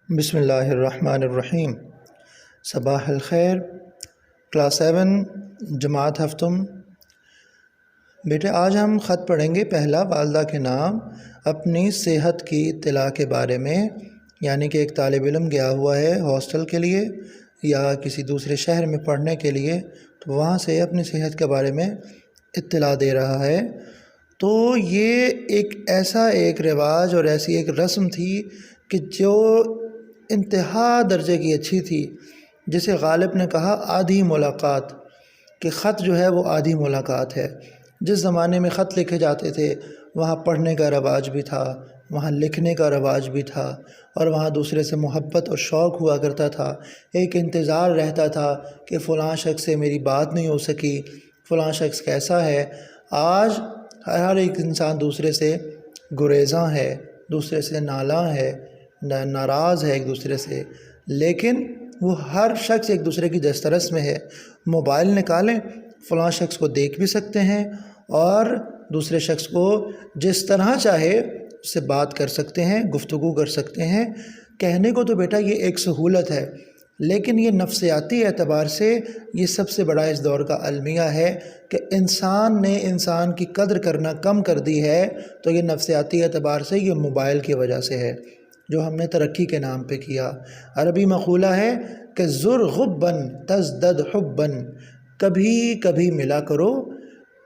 بسم اللہ الرحمن الرحیم۔ صباح الخیر۔ کلاس 7 جماعت ہفتم۔ بیٹے آج ہم خط پڑھیں گے پہلا، والدہ کے نام اپنی صحت کی اطلاع کے بارے میں، یعنی کہ ایک طالب علم گیا ہوا ہے ہاسٹل کے لیے یا کسی دوسرے شہر میں پڑھنے کے لیے، تو وہاں سے اپنی صحت کے بارے میں اطلاع دے رہا ہے۔ تو یہ ایک رواج اور ایسی ایک رسم تھی کہ جو انتہا درجے کی اچھی تھی، جسے غالب نے کہا آدھی ملاقات، کہ خط جو ہے وہ آدھی ملاقات ہے۔ جس زمانے میں خط لکھے جاتے تھے وہاں پڑھنے کا رواج بھی تھا، وہاں لکھنے کا رواج بھی تھا، اور وہاں دوسرے سے محبت اور شوق ہوا کرتا تھا۔ ایک انتظار رہتا تھا کہ فلاں شخص سے میری بات نہیں ہو سکی، فلاں شخص کیسا ہے۔ آج ہر ایک انسان دوسرے سے گریزاں ہے، دوسرے سے نالاں ہے، ناراض ہے ایک دوسرے سے، لیکن وہ ہر شخص ایک دوسرے کی دسترس میں ہے۔ موبائل نکالیں، فلاں شخص کو دیکھ بھی سکتے ہیں اور دوسرے شخص کو جس طرح چاہے اس سے بات کر سکتے ہیں، گفتگو کر سکتے ہیں۔ کہنے کو تو بیٹا یہ ایک سہولت ہے، لیکن یہ نفسیاتی اعتبار سے یہ سب سے بڑا اس دور کا المیہ ہے کہ انسان نے انسان کی قدر کرنا کم کر دی ہے۔ تو یہ نفسیاتی اعتبار سے یہ موبائل کی وجہ سے ہے، جو ہم نے ترقی کے نام پہ کیا۔ عربی مقولہ ہے کہ زر غبن تزدد حبن، کبھی کبھی ملا کرو،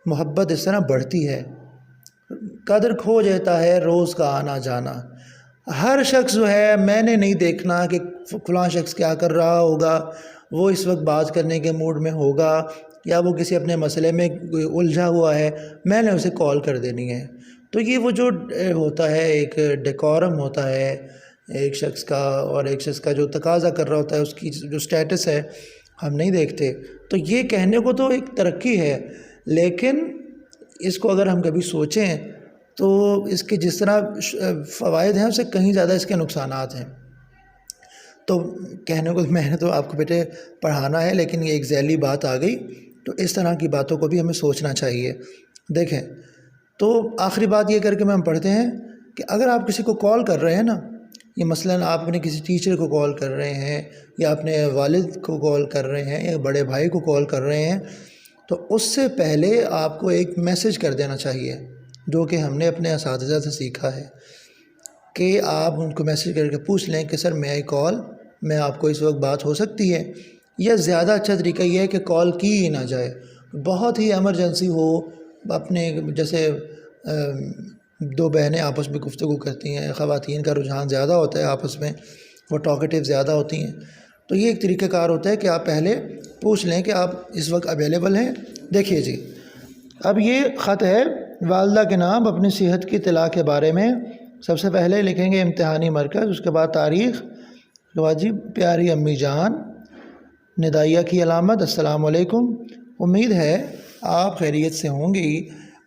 محبت اس طرح بڑھتی ہے۔ قدر کھو جاتا ہے روز کا آنا جانا۔ ہر شخص جو ہے، میں نے نہیں دیکھنا کہ فلاں شخص کیا کر رہا ہوگا، وہ اس وقت بات کرنے کے موڈ میں ہوگا یا وہ کسی اپنے مسئلے میں الجھا ہوا ہے، میں نے اسے کال کر دینی ہے۔ تو یہ وہ جو ہوتا ہے، ایک ڈیکورم ہوتا ہے ایک شخص کا، اور ایک شخص کا جو تقاضا کر رہا ہوتا ہے، اس کی جو سٹیٹس ہے ہم نہیں دیکھتے۔ تو یہ کہنے کو تو ایک ترقی ہے، لیکن اس کو اگر ہم کبھی سوچیں تو اس کے جس طرح فوائد ہیں اس سے کہیں زیادہ اس کے نقصانات ہیں۔ تو کہنے کو میں نے تو آپ کو بیٹے پڑھانا ہے، لیکن یہ ایک ذیلی بات آ گئی، تو اس طرح کی باتوں کو بھی ہمیں سوچنا چاہیے۔ دیکھیں، تو آخری بات یہ کر کے ہم پڑھتے ہیں کہ اگر آپ کسی کو کال کر رہے ہیں نا، یہ مثلاً آپ اپنے کسی ٹیچر کو کال کر رہے ہیں یا اپنے والد کو کال کر رہے ہیں یا بڑے بھائی کو کال کر رہے ہیں، تو اس سے پہلے آپ کو ایک میسج کر دینا چاہیے، جو کہ ہم نے اپنے اساتذہ سے سیکھا ہے، کہ آپ ان کو میسج کر کے پوچھ لیں کہ سر میں کال میں آپ کو اس وقت بات ہو سکتی ہے، یا زیادہ اچھا طریقہ یہ ہے کہ کال کی ہی نہ جائے۔ بہت ہی ایمرجنسی ہو، اپنے جیسے دو بہنیں آپس میں گفتگو کرتی ہیں، خواتین کا رجحان زیادہ ہوتا ہے آپس میں، وہ ٹاکیٹیو زیادہ ہوتی ہیں، تو یہ ایک طریقہ کار ہوتا ہے کہ آپ پہلے پوچھ لیں کہ آپ اس وقت اویلیبل ہیں۔ دیکھیے جی، اب یہ خط ہے والدہ کے نام اپنی صحت کی اطلاع کے بارے میں۔ سب سے پہلے لکھیں گے امتحانی مرکز، اس کے بعد تاریخ، اس کے بعد جی پیاری امی جان، ندائیہ کی علامت السلام علیکم، امید ہے آپ خیریت سے ہوں گی۔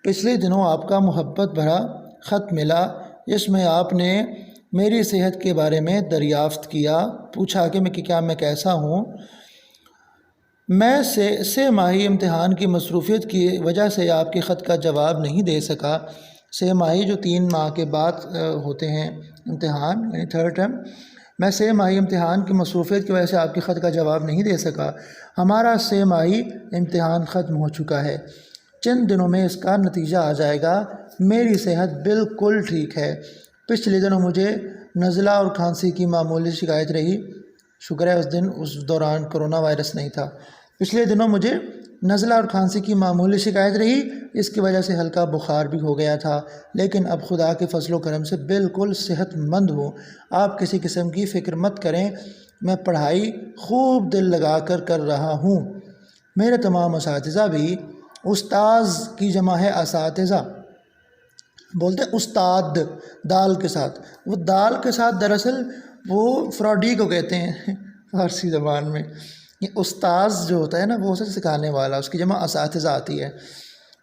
پچھلے دنوں آپ کا محبت بھرا خط ملا، جس میں آپ نے میری صحت کے بارے میں دریافت کیا، پوچھا کہ میں کیسا ہوں۔ میں سہ ماہی امتحان کی مصروفیت کی وجہ سے آپ کے خط کا جواب نہیں دے سکا۔ سہ ماہی جو 3 ماہ کے بعد ہوتے ہیں امتحان، یعنی 3rd ٹرم، میں سہ ماہی امتحان کی مصروفیت کی وجہ سے آپ کے خط کا جواب نہیں دے سکا۔ ہمارا سہ ماہی امتحان ختم ہو چکا ہے، چند دنوں میں اس کا نتیجہ آ جائے گا۔ میری صحت بالکل ٹھیک ہے۔ پچھلے دنوں مجھے نزلہ اور کھانسی کی معمولی شکایت رہی، شکر ہے اس دوران کرونا وائرس نہیں تھا۔ پچھلے دنوں مجھے نزلہ اور کھانسی کی معمولی شکایت رہی، اس کی وجہ سے ہلکا بخار بھی ہو گیا تھا، لیکن اب خدا کے فضل و کرم سے بالکل صحت مند ہوں۔ آپ کسی قسم کی فکر مت کریں، میں پڑھائی خوب دل لگا کر رہا ہوں۔ میرے تمام اساتذہ بھی، استاذ کی جمع ہے اساتذہ، بولتے ہیں استاد دال کے ساتھ، وہ دال کے ساتھ دراصل وہ فراڈی کو کہتے ہیں فارسی زبان میں۔ یہ استاذ جو ہوتا ہے نا، وہ اسے سکھانے والا، اس کی جمع اساتذہ آتی ہے۔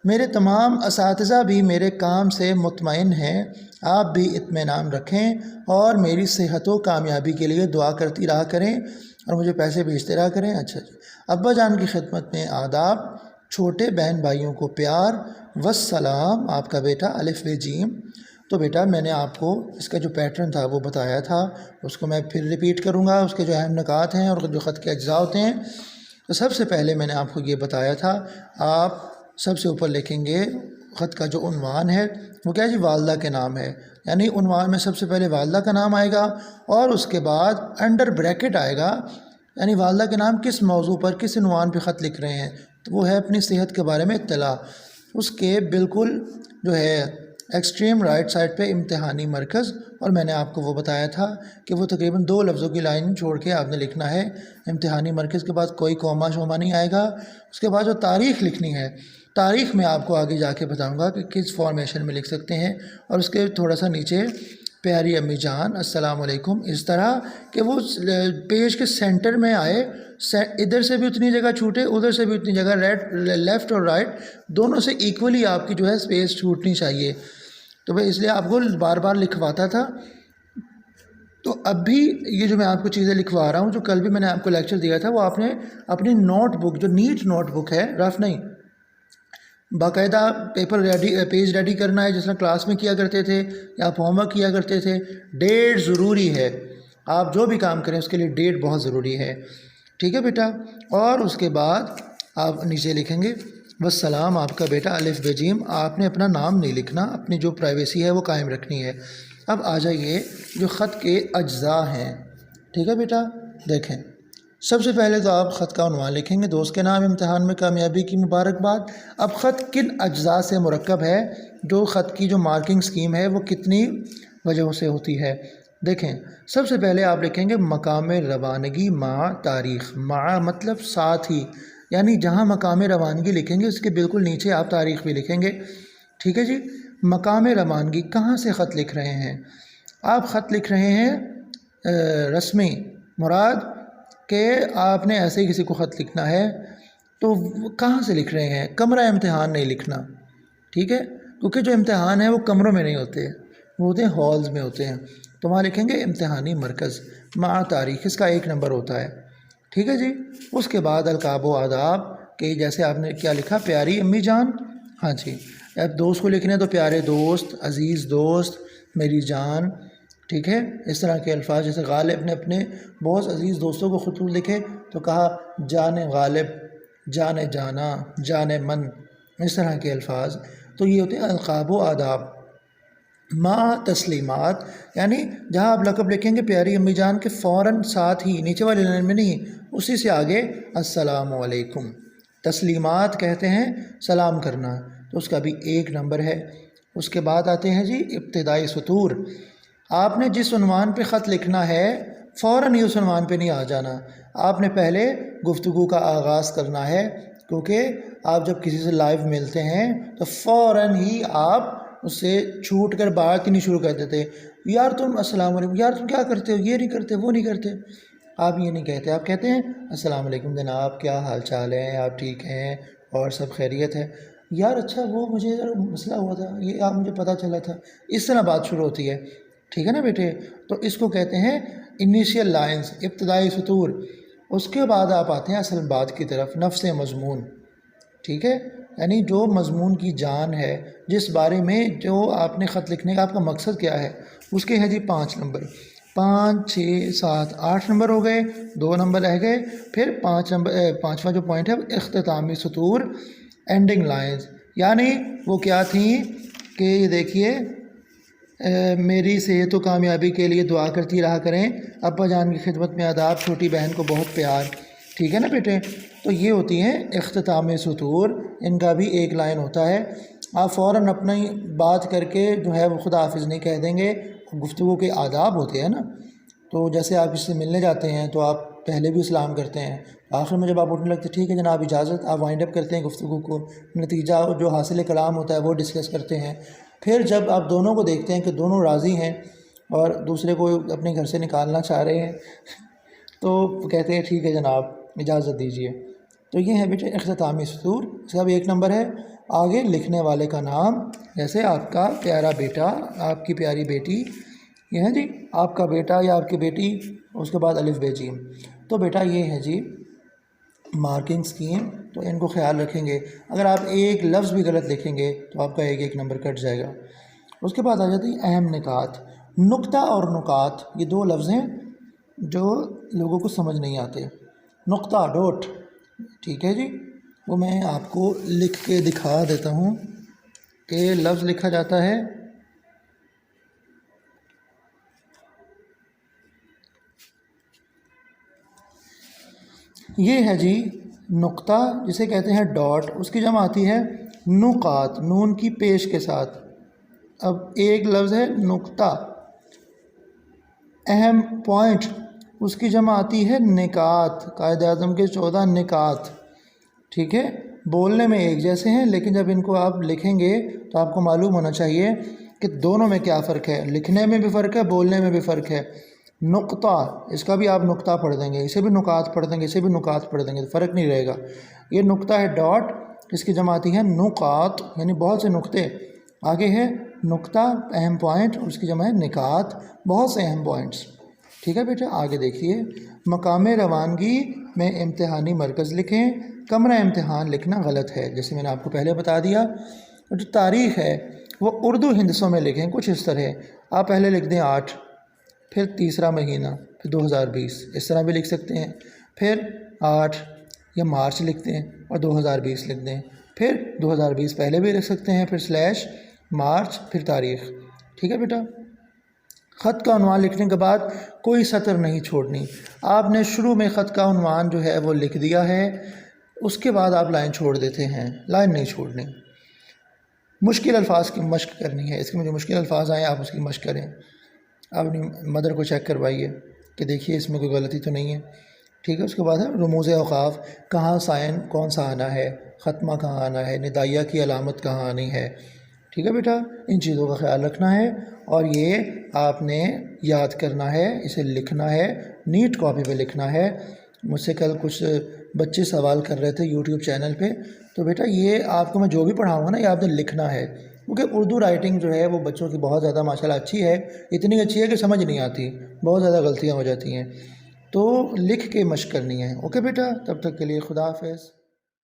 میرے تمام اساتذہ بھی میرے کام سے مطمئن ہیں، آپ بھی اطمینان رکھیں اور میری صحت و کامیابی کے لیے دعا کرتی رہا کریں اور مجھے پیسے بھیجتے رہا کریں۔ اچھا جی، ابا جان کی خدمت میں آداب، چھوٹے بہن بھائیوں کو پیار، والسلام، آپ کا بیٹا الف ب جیم۔ تو بیٹا میں نے آپ کو اس کا جو پیٹرن تھا وہ بتایا تھا، اس کو میں پھر ریپیٹ کروں گا، اس کے جو اہم نکات ہیں اور جو خط کے اجزاء ہوتے ہیں۔ تو سب سے پہلے میں نے آپ کو یہ بتایا تھا، آپ سب سے اوپر لکھیں گے خط کا جو عنوان ہے وہ کیا جی والدہ کے نام ہے، یعنی عنوان میں سب سے پہلے والدہ کا نام آئے گا اور اس کے بعد انڈر بریکٹ آئے گا، یعنی والدہ کے نام کس موضوع پر کس عنوان پہ خط لکھ رہے ہیں، تو وہ ہے اپنی صحت کے بارے میں اطلاع۔ اس کے بالکل جو ہے ایکسٹریم رائٹ سائڈ پہ امتحانی مرکز، اور میں نے آپ کو وہ بتایا تھا کہ وہ تقریباً 2 لفظوں کی لائن چھوڑ کے آپ نے لکھنا ہے۔ امتحانی مرکز کے بعد کوئی کوما شوما نہیں آئے گا۔ اس کے بعد جو تاریخ لکھنی ہے، تاریخ میں آپ کو آگے جا کے بتاؤں گا کہ کس فارمیشن میں لکھ سکتے ہیں، اور اس کے تھوڑا سا نیچے پیاری امی جان السلام علیکم، اس طرح کہ وہ پیج کے سینٹر میں آئے، ادھر سے بھی اتنی جگہ چھوٹے ادھر سے بھی اتنی جگہ، لیفٹ اور رائٹ دونوں سے ایکولی آپ کی جو ہے اسپیس چھوٹنی چاہیے۔ تو میں اس لیے آپ کو بار بار لکھواتا تھا۔ تو اب بھی یہ جو میں آپ کو چیزیں لکھوا رہا ہوں، جو کل بھی میں نے آپ کو لیکچر دیا تھا، وہ آپ نے اپنی نوٹ بک، جو نیٹ نوٹ بک ہے، رف نہیں، باقاعدہ پیج ریڈی کرنا ہے، جس طرح کلاس میں کیا کرتے تھے یا آپ ہوم ورک کیا کرتے تھے۔ ڈیٹ ضروری ہے، آپ جو بھی کام کریں اس کے لیے ڈیٹ بہت ضروری ہے، ٹھیک ہے بیٹا۔ اور اس کے بعد آپ نیچے لکھیں گے والسلام آپ کا بیٹا الف بے جیم، آپ نے اپنا نام نہیں لکھنا، اپنی جو پرائیویسی ہے وہ قائم رکھنی ہے۔ اب آ جائیے جو خط کے اجزاء ہیں، ٹھیک ہے بیٹا۔ دیکھیں سب سے پہلے تو آپ خط کا عنوان لکھیں گے، دوست کے نام، امتحان میں کامیابی کی مبارکباد۔ اب خط کن اجزاء سے مرکب ہے، جو خط کی جو مارکنگ سکیم ہے وہ کتنی وجہوں سے ہوتی ہے۔ دیکھیں سب سے پہلے آپ لکھیں گے مقام روانگی مع تاریخ، مع مطلب ساتھ ہی، یعنی جہاں مقام روانگی لکھیں گے اس کے بالکل نیچے آپ تاریخ بھی لکھیں گے، ٹھیک ہے جی۔ مقام روانگی کہاں سے خط لکھ رہے ہیں؟ آپ خط لکھ رہے ہیں رسمی، مراد کہ آپ نے ایسے ہی کسی کو خط لکھنا ہے، تو کہاں سے لکھ رہے ہیں؟ کمرہ امتحان نہیں لکھنا، ٹھیک ہے، کیونکہ جو امتحان ہے وہ کمروں میں نہیں ہوتے، وہ ہوتے ہیں ہالز میں ہوتے ہیں۔ تو وہاں لکھیں گے امتحانی مرکز مع تاریخ، اس کا 1 نمبر ہوتا ہے، ٹھیک ہے جی۔ اس کے بعد القاب و آداب، کہ جیسے آپ نے کیا لکھا پیاری امی جان، ہاں جی، اب دوست کو لکھنے تو پیارے دوست، عزیز دوست، میری جان، ٹھیک ہے۔ اس طرح کے الفاظ، جیسے غالب نے اپنے بہت عزیز دوستوں کو خطوط لکھے تو کہا جان غالب، جان جانا، جان من، اس طرح کے الفاظ۔ تو یہ ہوتے ہیں القاب و آداب۔ مع تسلیمات، یعنی جہاں آپ لقب لکھیں گے پیاری امی جان کے فوراً ساتھ ہی نیچے والی لائن میں نہیں، اسی سے آگے السلام علیکم، تسلیمات کہتے ہیں سلام کرنا، تو اس کا بھی 1 نمبر ہے۔ اس کے بعد آتے ہیں جی ابتدائی سطور۔ آپ نے جس عنوان پہ خط لکھنا ہے فوراً ہی اس عنوان پہ نہیں آ جانا، آپ نے پہلے گفتگو کا آغاز کرنا ہے، کیونکہ آپ جب کسی سے لائیو ملتے ہیں تو فوراً ہی آپ اس سے چھوٹ کر بات ہی نہیں شروع کر دیتے، یار تم السلام علیکم، یار تم کیا کرتے ہو، یہ نہیں کرتے وہ نہیں کرتے، آپ یہ نہیں کہتے، آپ کہتے ہیں السلام علیکم جناب، کیا حال چال ہے، آپ ٹھیک ہیں اور سب خیریت ہے، یار اچھا وہ مجھے مسئلہ ہوا تھا، یہ آپ مجھے پتہ چلا تھا، اس طرح بات شروع ہوتی ہے، ٹھیک ہے نا بیٹے۔ تو اس کو کہتے ہیں انیشیل لائنز، ابتدائی سطور۔ اس کے بعد آپ آتے ہیں اصل بات کی طرف، نفس مضمون، ٹھیک ہے، یعنی جو مضمون کی جان ہے، جس بارے میں جو آپ نے خط لکھنے کا آپ کا مقصد کیا ہے، اس کے ہیں جی 5 نمبر، 5 6 7 8 نمبر ہو گئے، 2 نمبر رہ گئے، پھر 5واں جو پوائنٹ ہے اختتامی سطور، اینڈنگ لائنز، یعنی وہ کیا تھیں کہ یہ دیکھیے میری صحت و کامیابی کے لیے دعا کرتی رہا کریں، ابا جان کی خدمت میں آداب، چھوٹی بہن کو بہت پیار، ٹھیک ہے نا بیٹے۔ تو یہ ہوتی ہیں اختتامی سطور، ان کا بھی 1 لائن ہوتا ہے۔ آپ فوراً اپنی بات کر کے جو ہے وہ خدا حافظ نہیں کہہ دیں گے، گفتگو کے آداب ہوتے ہیں نا، تو جیسے آپ اس سے ملنے جاتے ہیں تو آپ پہلے بھی سلام کرتے ہیں، آخر میں جب آپ اٹھنے لگتے ٹھیک ہے جناب اجازت، آپ وائنڈ اپ کرتے ہیں گفتگو کو، نتیجہ جو حاصل کلام ہوتا ہے وہ ڈسکس کرتے ہیں۔ پھر جب آپ دونوں کو دیکھتے ہیں کہ دونوں راضی ہیں اور دوسرے کو اپنے گھر سے نکالنا چاہ رہے ہیں تو کہتے ہیں ٹھیک ہے جناب اجازت دیجیے۔ تو یہ ہے بیٹے اختتامی سطور، اس کا بھی 1 نمبر ہے۔ آگے لکھنے والے کا نام، جیسے آپ کا پیارا بیٹا، آپ کی پیاری بیٹی، یہ ہے جی آپ کا بیٹا یا آپ کی بیٹی، اس کے بعد الف بے جیم۔ تو بیٹا یہ ہے جی مارکنگ سکیم، تو ان کو خیال رکھیں گے، اگر آپ ایک لفظ بھی غلط لکھیں گے تو آپ کا 1 نمبر کٹ جائے گا۔ اس کے بعد آ جاتی ہیں اہم نکات۔ نقطہ اور نکات یہ دو لفظ ہیں جو لوگوں کو سمجھ نہیں آتے۔ نقطہ ڈوٹ، ٹھیک ہے جی، وہ میں آپ کو لکھ کے دکھا دیتا ہوں کہ لفظ لکھا جاتا ہے یہ ہے جی نقطہ، جسے کہتے ہیں ڈاٹ، اس کی جمع آتی ہے نقات، نون کی پیش کے ساتھ۔ اب ایک لفظ ہے نقطہ، اہم پوائنٹ، اس کی جمع آتی ہے نکات، قائد اعظم کے 14 نکات، ٹھیک ہے، بولنے میں ایک جیسے ہیں لیکن جب ان کو آپ لکھیں گے تو آپ کو معلوم ہونا چاہیے کہ دونوں میں کیا فرق ہے، لکھنے میں بھی فرق ہے، بولنے میں بھی فرق ہے۔ نقطہ، اس کا بھی آپ نقطہ پڑھ دیں گے، اسے بھی نکات پڑھ دیں گے، اسے بھی نکات پڑھ دیں گے، فرق نہیں رہے گا۔ یہ نقطہ ہے ڈاٹ، اس کی جمع آتی ہے نقات، یعنی بہت سے نقطے۔ آگے ہے نقطہ اہم پوائنٹ، اس کی جمع ہے نکات، بہت سے اہم پوائنٹس، ٹھیک ہے بیٹا۔ آگے دیکھیے، مقام روانگی میں امتحانی مرکز لکھیں، کمرہ امتحان لکھنا غلط ہے، جیسے میں نے آپ کو پہلے بتا دیا۔ جو تاریخ ہے وہ اردو ہندسوں میں لکھیں، کچھ اس طرح آپ پہلے لکھ دیں 8، پھر تیسرا مہینہ، پھر 2020، اس طرح بھی لکھ سکتے ہیں، پھر 8 یا مارچ لکھ دیں اور 2020 لکھ دیں، پھر 2020 پہلے بھی لکھ سکتے ہیں، پھر سلیش مارچ، پھر تاریخ، ٹھیک ہے بیٹا۔ خط کا عنوان لکھنے کے بعد کوئی سطر نہیں چھوڑنی، آپ نے شروع میں خط کا عنوان جو ہے وہ لکھ دیا ہے، اس کے بعد آپ لائن چھوڑ دیتے ہیں، لائن نہیں چھوڑنی۔ مشکل الفاظ کی مشق کرنی ہے، اس میں جو مشکل الفاظ آئیں آپ اس کی مشق کریں، آپ اپنی مدر کو چیک کوائیے کہ دیکھیے اس میں کوئی غلطی تو نہیں ہے، ٹھیک ہے۔ اس کے بعد ہے رموز اوقاف، کہاں سائن کون سا آنا ہے، ختمہ کہاں آنا ہے، ندائیہ کی علامت کہاں آنی ہے، ٹھیک ہے بیٹا۔ ان چیزوں کا خیال رکھنا ہے اور یہ آپ نے یاد کرنا ہے، اسے لکھنا ہے، نیٹ کاپی پہ لکھنا ہے۔ مجھ سے کل کچھ بچے سوال کر رہے تھے یوٹیوب چینل پہ، تو بیٹا یہ آپ کو میں جو بھی پڑھاؤں گا نا یہ آپ نے لکھنا ہے، کیونکہ اردو رائٹنگ جو ہے وہ بچوں کی بہت زیادہ ماشاءاللہ اچھی ہے، اتنی اچھی ہے کہ سمجھ نہیں آتی، بہت زیادہ غلطیاں ہو جاتی ہیں، تو لکھ کے مشق کرنی ہے۔ اوکے بیٹا، تب تک کے لیے خدا حافظ۔